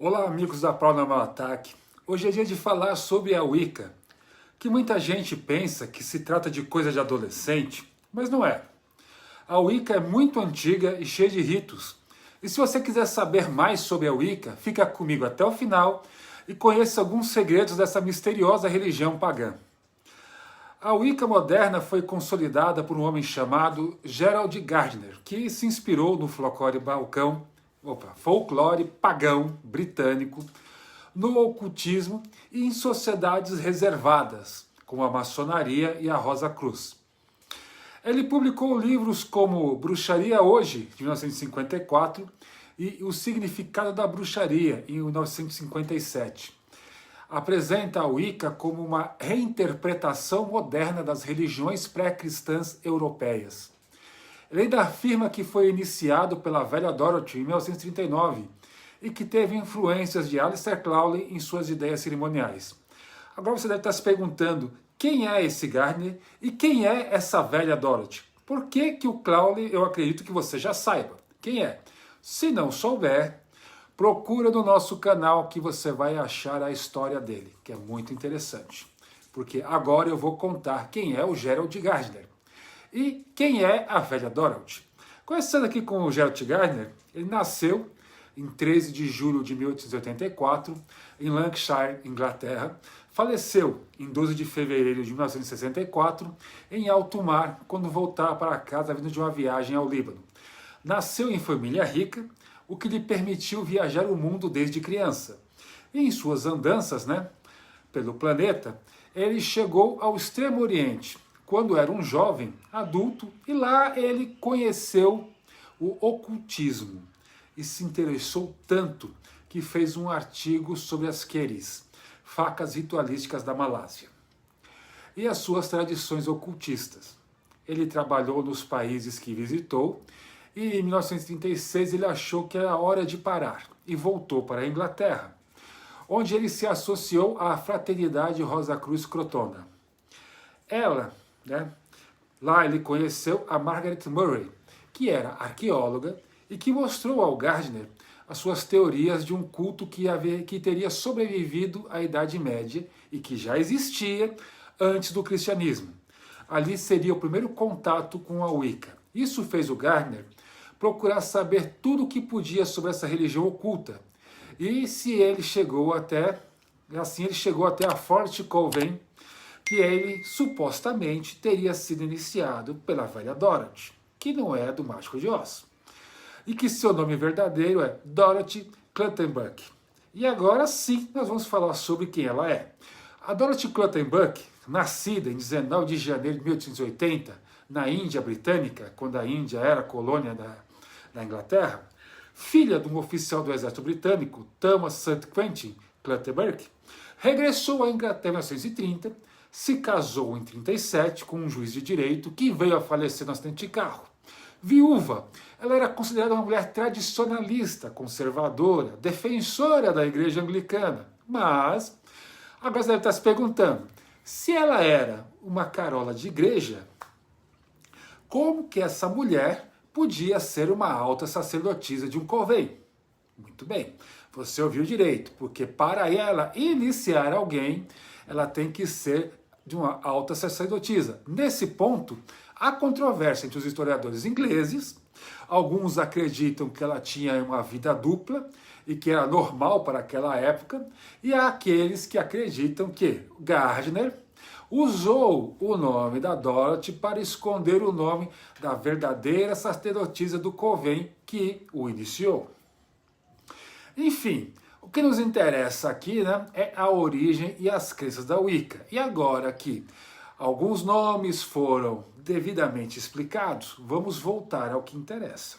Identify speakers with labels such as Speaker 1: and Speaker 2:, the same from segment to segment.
Speaker 1: Olá, amigos da Paranormal Ataque. Hoje é dia de falar sobre a Wicca, que muita gente pensa que se trata de coisa de adolescente, mas não é. A Wicca é muito antiga e cheia de ritos. E se você quiser saber mais sobre a Wicca, fica comigo até o final e conheça alguns segredos dessa misteriosa religião pagã. A Wicca moderna foi consolidada por um homem chamado Gerald Gardner, que se inspirou no folclore pagão britânico, no ocultismo e em sociedades reservadas, como a maçonaria e a Rosa Cruz. Ele publicou livros como Bruxaria Hoje, de 1954, e O Significado da Bruxaria, em 1957. Apresenta a Wicca como uma reinterpretação moderna das religiões pré-cristãs europeias. Ele ainda afirma que foi iniciado pela velha Dorothy em 1939 e que teve influências de Aleister Crowley em suas ideias cerimoniais. Agora você deve estar se perguntando quem é esse Gardner e quem é essa velha Dorothy? Por que o Crowley, eu acredito que você já saiba quem é. Se não souber, procura no nosso canal que você vai achar a história dele, que é muito interessante. Porque agora eu vou contar quem é o Gerald Gardner. E quem é a velha Dorothy? Começando aqui com o Gerald Gardner, ele nasceu em 13 de julho de 1884, em Lancashire, Inglaterra. Faleceu em 12 de fevereiro de 1964, em alto mar, quando voltava para casa vindo de uma viagem ao Líbano. Nasceu em família rica, o que lhe permitiu viajar o mundo desde criança. E em suas andanças, pelo planeta, ele chegou ao Extremo Oriente, quando era um jovem adulto, e lá ele conheceu o ocultismo e se interessou tanto que fez um artigo sobre as queris, facas ritualísticas da Malásia, e as suas tradições ocultistas. Ele trabalhou nos países que visitou e em 1936 ele achou que era hora de parar e voltou para a Inglaterra, onde ele se associou à Fraternidade Rosa Cruz Crotona. Lá ele conheceu a Margaret Murray, que era arqueóloga e que mostrou ao Gardner as suas teorias de um culto que teria sobrevivido à Idade Média e que já existia antes do cristianismo. Ali seria o primeiro contato com a Wicca. Isso fez o Gardner procurar saber tudo o que podia sobre essa religião oculta. E ele chegou até a Fort Colvin, que ele supostamente teria sido iniciado pela velha Dorothy, que não é do Mágico de Oz, e que seu nome verdadeiro é Dorothy Clutterbuck. E agora sim nós vamos falar sobre quem ela é. A Dorothy Clutterbuck, nascida em 19 de janeiro de 1880, na Índia Britânica, quando a Índia era colônia da Inglaterra, filha de um oficial do exército britânico, Thomas St. Quentin Clutterbuck, regressou à Inglaterra em 1930, se casou em 1937 com um juiz de direito que veio a falecer no acidente de carro. Viúva, ela era considerada uma mulher tradicionalista, conservadora, defensora da igreja anglicana. Mas, agora você deve estar se perguntando, se ela era uma carola de igreja, como que essa mulher podia ser uma alta sacerdotisa de um coven? Muito bem, você ouviu direito, porque para ela iniciar alguém, ela tem que ser de uma alta sacerdotisa. Nesse ponto, há controvérsia entre os historiadores ingleses. Alguns acreditam que ela tinha uma vida dupla e que era normal para aquela época, e há aqueles que acreditam que Gardner usou o nome da Dorothy para esconder o nome da verdadeira sacerdotisa do coven que o iniciou. Enfim, o que nos interessa aqui é a origem e as crenças da Wicca. E agora que alguns nomes foram devidamente explicados, vamos voltar ao que interessa.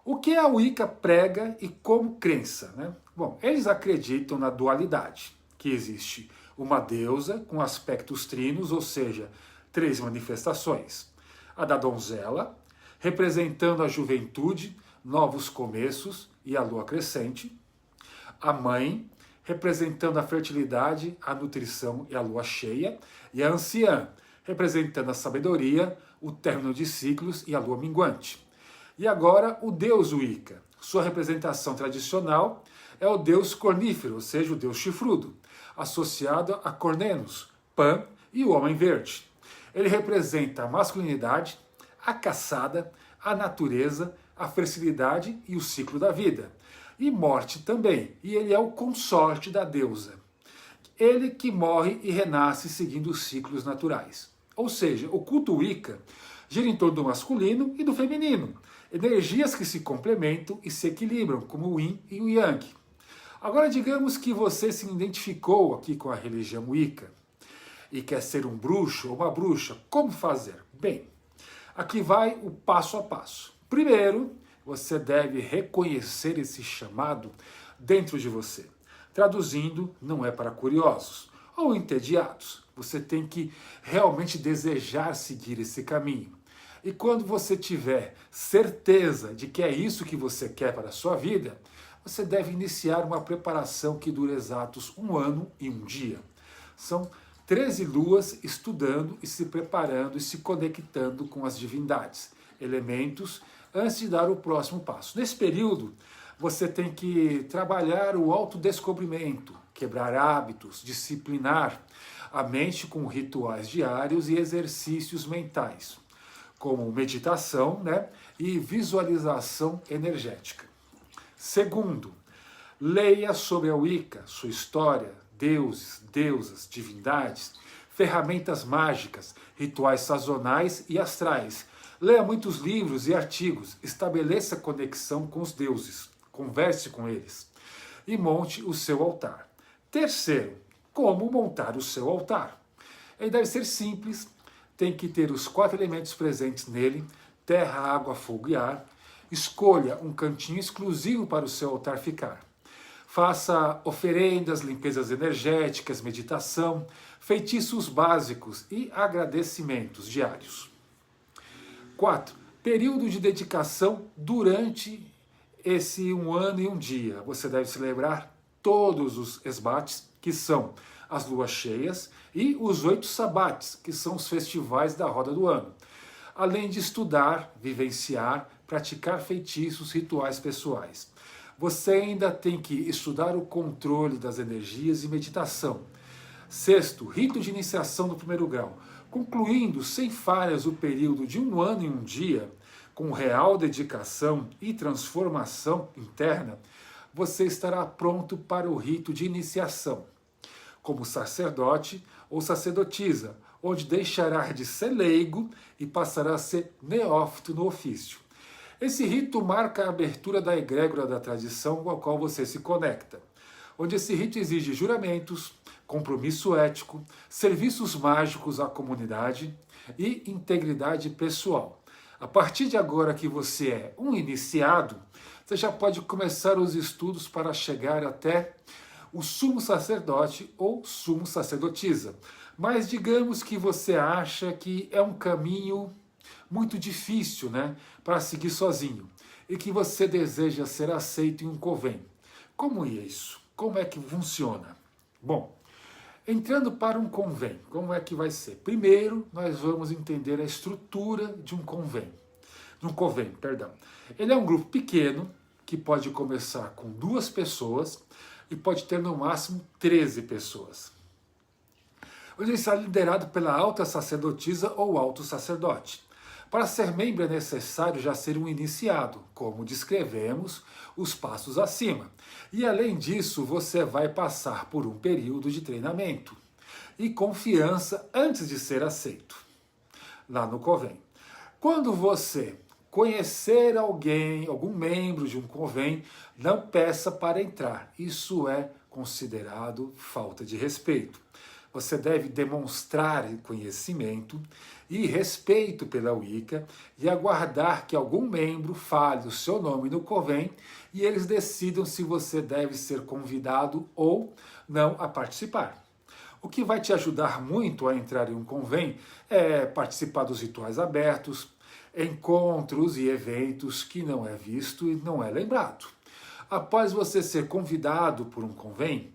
Speaker 1: O que a Wicca prega e como crença? Bom, eles acreditam na dualidade, que existe uma deusa com aspectos trinos, ou seja, 3 manifestações. A da donzela, representando a juventude, novos começos e a lua crescente. A mãe, representando a fertilidade, a nutrição e a lua cheia. E a anciã, representando a sabedoria, o término de ciclos e a lua minguante. E agora o deus Wicca, Sua representação tradicional é o deus cornífero, ou seja, o deus chifrudo, associado a Cornenos, Pan e o Homem Verde. Ele representa a masculinidade, a caçada, a natureza, a fertilidade e o ciclo da vida. E morte também, e ele é o consorte da deusa. Ele que morre e renasce seguindo os ciclos naturais. Ou seja, o culto Wicca gira em torno do masculino e do feminino, energias que se complementam e se equilibram, como o Yin e o Yang. Agora, digamos que você se identificou aqui com a religião Wicca e quer ser um bruxo ou uma bruxa. Como fazer? Bem, aqui vai o passo a passo. Primeiro, você deve reconhecer esse chamado dentro de você. Traduzindo, não é para curiosos ou entediados. Você tem que realmente desejar seguir esse caminho. E quando você tiver certeza de que é isso que você quer para a sua vida, você deve iniciar uma preparação que dura exatos 1 ano e 1 dia. São 13 luas estudando e se preparando e se conectando com as divindades, elementos, antes de dar o próximo passo. Nesse período, você tem que trabalhar o autodescobrimento, quebrar hábitos, disciplinar a mente com rituais diários e exercícios mentais, como meditação, e visualização energética. Segundo, leia sobre a Wicca, sua história, deuses, deusas, divindades, ferramentas mágicas, rituais sazonais e astrais. Leia muitos livros e artigos, estabeleça conexão com os deuses, converse com eles e monte o seu altar. Terceiro, como montar o seu altar? Ele deve ser simples, tem que ter os 4 elementos presentes nele, terra, água, fogo e ar. Escolha um cantinho exclusivo para o seu altar ficar. Faça oferendas, limpezas energéticas, meditação, feitiços básicos e agradecimentos diários. 4. Período de dedicação durante esse 1 ano e 1 dia. Você deve celebrar todos os esbates, que são as luas cheias, e os 8 sabates, que são os festivais da roda do ano. Além de estudar, vivenciar, praticar feitiços, rituais pessoais. Você ainda tem que estudar o controle das energias e meditação. Sexto, rito de iniciação do 1º grau. Concluindo sem falhas o período de 1 ano e 1 dia, com real dedicação e transformação interna, você estará pronto para o rito de iniciação, como sacerdote ou sacerdotisa, onde deixará de ser leigo e passará a ser neófito no ofício. Esse rito marca a abertura da egrégora da tradição com a qual você se conecta, onde esse rito exige juramentos, compromisso ético, serviços mágicos à comunidade e integridade pessoal. A partir de agora que você é um iniciado, você já pode começar os estudos para chegar até o sumo sacerdote ou sumo sacerdotisa. Mas digamos que você acha que é um caminho muito difícil, para seguir sozinho, e que você deseja ser aceito em um coven. Como é isso? Como é que funciona? Bom, entrando para um convém, como é que vai ser? Primeiro, nós vamos entender a estrutura de um convém. Ele é um grupo pequeno, que pode começar com 2 pessoas e pode ter no máximo 13 pessoas. Ele está liderado pela alta sacerdotisa ou alto sacerdote. Para ser membro é necessário já ser um iniciado, como descrevemos os passos acima. E além disso, você vai passar por um período de treinamento e confiança antes de ser aceito lá no Coven. Quando você conhecer alguém, algum membro de um Coven, não peça para entrar. Isso é considerado falta de respeito. Você deve demonstrar conhecimento e respeito pela Wicca e aguardar que algum membro fale o seu nome no Coven e eles decidam se você deve ser convidado ou não a participar. O que vai te ajudar muito a entrar em um Coven é participar dos rituais abertos, encontros e eventos que não é visto e não é lembrado. Após você ser convidado por um Coven,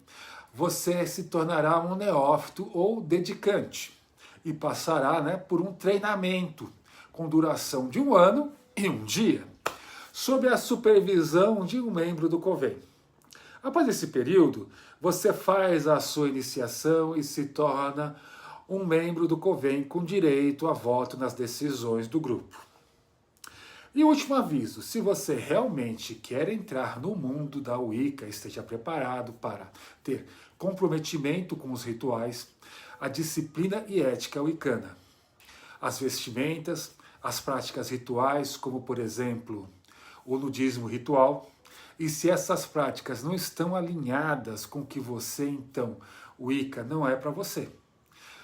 Speaker 1: você se tornará um neófito ou dedicante e passará por um treinamento com duração de 1 ano e 1 dia. sob a supervisão de um membro do Coven. Após esse período, você faz a sua iniciação e se torna um membro do Coven com direito a voto nas decisões do grupo. E último aviso, se você realmente quer entrar no mundo da Wicca, esteja preparado para ter comprometimento com os rituais, a disciplina e ética wicana, as vestimentas, as práticas rituais, como por exemplo o nudismo ritual, e se essas práticas não estão alinhadas com o que você, então, Wicca não é para você.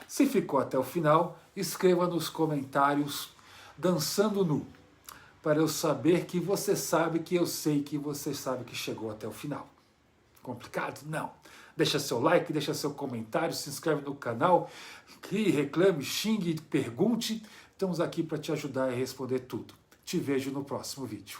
Speaker 1: Se ficou até o final, escreva nos comentários dançando nu, para eu saber que você sabe que eu sei que você sabe que chegou até o final. Complicado? Não. Deixa seu like, deixa seu comentário, se inscreve no canal, crie, reclame, xingue, pergunte. Estamos aqui para te ajudar a responder tudo. Te vejo no próximo vídeo.